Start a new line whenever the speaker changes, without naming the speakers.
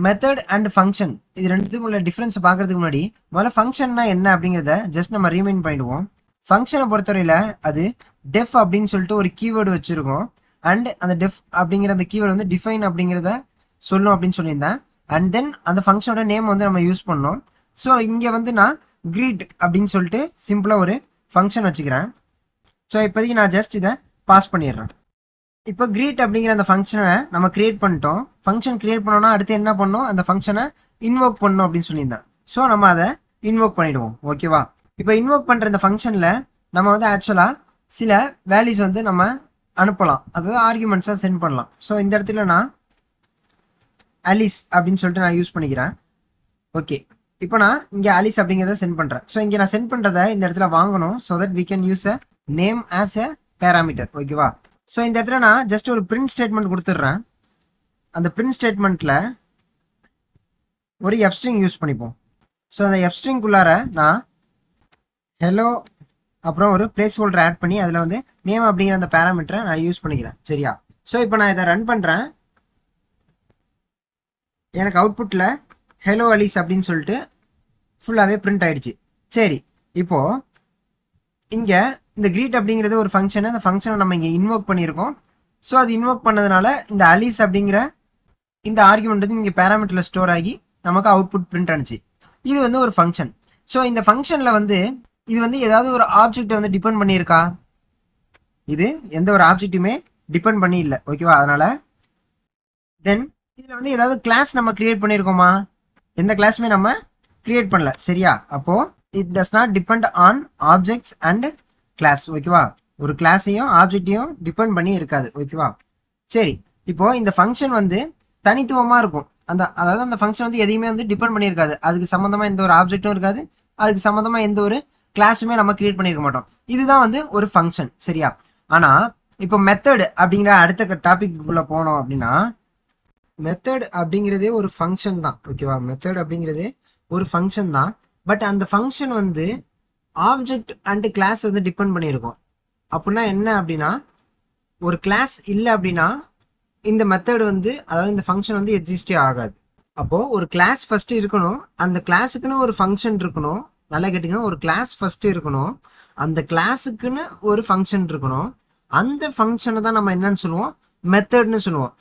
Method and function இது ரெண்டுத்துக்கும் உள்ள டிஃபரன்ஸ் பார்க்கறதுக்கு முன்னாடி முதல்ல ஃபங்க்ஷன்னா என்ன அப்படிங்கிறத ஜஸ்ட் நம்ம ரீமைண்ட் பண்ணிடுவோம். ஃபங்க்ஷனை பொறுத்தவரையில அது டெஃப் அப்படின்னு சொல்லிட்டு ஒரு கீவேர்டு வச்சிருக்கோம். அண்ட் அந்த டெஃப் அப்படிங்கிற அந்த கீவேர்டு வந்து டிஃபைன் அப்படிங்கிறத சொல்லும் அப்படின்னு சொல்லியிருந்தேன். அண்ட் தென் அந்த ஃபங்க்ஷனோட நேம் வந்து நம்ம யூஸ் பண்ணோம். ஸோ இங்கே வந்து நான் greet அப்படின்னு சொல்லிட்டு சிம்பிளாக ஒரு ஃபங்க்ஷன் வச்சுக்கிறேன். ஸோ இப்போதைக்கு நான் ஜஸ்ட் இதை பாஸ் பண்ணிடுறேன். இப்போ greet அப்படிங்கிற அந்த ஃபங்க்ஷனை நம்ம கிரியேட் பண்ணிட்டோம். ஃபங்க்ஷன் கிரியேட் பண்ணோம்னா அடுத்து என்ன பண்ணோம், அந்த ஃபங்க்ஷனை இன்வோக் பண்ணணும் அப்படின்னு சொல்லியிருந்தேன். ஸோ நம்ம அதை இன்வோக் பண்ணிடுவோம். ஓகேவா? இப்போ இன்வோக் பண்ணுற இந்த ஃபங்க்ஷனில் நம்ம வந்து ஆக்சுவலாக சில வேல்யூஸ் வந்து நம்ம அனுப்பலாம், அதாவது ஆர்குமெண்ட்ஸாக சென்ட் பண்ணலாம். ஸோ இந்த இடத்துல நான் அலிஸ் அப்படின்னு சொல்லிட்டு நான் யூஸ் பண்ணிக்கிறேன். ஓகே, இப்போ நான் இங்கே அலிஸ் அப்படிங்கிறத சென்ட் பண்ணுறேன். ஸோ இங்கே நான் சென்ட் பண்ணுறதை இந்த இடத்துல வாங்கணும். So that we can use a name as a parameter. ஓகேவா? ஸோ இந்த இடத்துல நான் ஜஸ்ட் ஒரு பிரிண்ட் ஸ்டேட்மெண்ட் கொடுத்துட்றேன். அந்த பிரிண்ட் ஸ்டேட்மெண்ட்டில் ஒரு எஃப் ஸ்ட்ரிங் யூஸ் பண்ணிப்போம். ஸோ அந்த எஃப் ஸ்ட்ரிங்குள்ளார நான் ஹலோ அப்புறம் ஒரு பிளேஸ் ஹோல்டர் ஆட் பண்ணி அதில் வந்து நேம் அப்படிங்கிற அந்த பேராமீட்டரை நான் யூஸ் பண்ணிக்கிறேன். சரியா? ஸோ இப்போ நான் இதை ரன் பண்ணுறேன். எனக்கு அவுட்புட்டில் ஹலோ அலிஸ் அப்படின்னு சொல்லிட்டு ஃபுல்லாகவே பிரிண்ட் ஆகிடுச்சு. சரி, இப்போது இங்கே இந்த greet அப்படிங்கிறது ஒரு ஃபங்க்ஷனு. அந்த ஃபங்க்ஷனை நம்ம இங்கே இன்வோக் பண்ணியிருக்கோம். ஸோ அது இன்வோக் பண்ணதுனால இந்த அலிஸ் அப்படிங்கிற இந்த ஆர்குமெண்ட் வந்து இங்கே பேராமீட்டரில் ஸ்டோர் ஆகி நமக்கு அவுட்புட் பிரிண்ட் ஆனிச்சு. இது வந்து ஒரு ஃபங்க்ஷன். ஸோ இந்த ஃபங்க்ஷனில் வந்து இது வந்து ஏதாவது ஒரு ஆப்ஜெக்டை வந்து டிபெண்ட் பண்ணியிருக்கா? இது எந்த ஒரு ஆப்ஜெக்ட்டுமே டிபெண்ட் பண்ணி இல்லை. ஓகேவா? அதனால் தென் இதில் வந்து ஏதாவது கிளாஸ் நம்ம கிரியேட் பண்ணியிருக்கோமா? எந்த கிளாஸுமே நம்ம கிரியேட் பண்ணல. சரியா? அப்போது it does not depend on objects and class. ஓகேவா? ஒரு கிளாஸையும் ஆப்ஜெக்டையும் டிபெண்ட் பண்ணி இருக்காது. ஓகேவா? சரி, இப்போ இந்த ஃபங்க்ஷன் வந்து தனித்துவமாக இருக்கும். அதாவது அந்த ஃபங்க்ஷன் வந்து எதையுமே வந்து டிபெண்ட் பண்ணியிருக்காது. அதுக்கு சம்மந்தமாக எந்த ஒரு ஆப்ஜெக்டும் இருக்காது. அதுக்கு சம்மந்தமாக எந்த ஒரு கிளாஸுமே நம்ம கிரியேட் பண்ணியிருக்க மாட்டோம். இதுதான் வந்து ஒரு ஃபங்க்ஷன். சரியா? ஆனால் இப்போ மெத்தட் அப்படிங்கிற அடுத்த டாபிக்குள்ளே போனோம் அப்படின்னா மெத்தட் அப்படிங்கிறதே ஒரு ஃபங்க்ஷன் தான். ஓகேவா? மெத்தட் அப்படிங்கிறதே ஒரு ஃபங்க்ஷன் தான். பட் அந்த ஃபங்க்ஷன் வந்து ஆப்ஜெக்ட் அண்ட் கிளாஸ் வந்து டிபெண்ட் பண்ணியிருக்கோம். அப்படின்னா என்ன அப்படின்னா, ஒரு கிளாஸ் இல்லை அப்படின்னா இந்த மெத்தட் வந்து, அதாவது இந்த ஃபங்க்ஷன் வந்து எக்ஸிஸ்டே ஆகாது. அப்போது ஒரு கிளாஸ் ஃபஸ்ட்டு இருக்கணும். அந்த கிளாஸுக்குன்னு ஒரு ஃபங்க்ஷன் இருக்கணும். நல்லா கேட்டுங்க, ஒரு கிளாஸ் ஃபஸ்ட்டு இருக்கணும். அந்த கிளாஸுக்குன்னு ஒரு ஃபங்க்ஷன் இருக்கணும். அந்த ஃபங்க்ஷனை தான் நம்ம என்னன்னு சொல்லுவோம், மெத்தட்னு சொல்லுவோம்.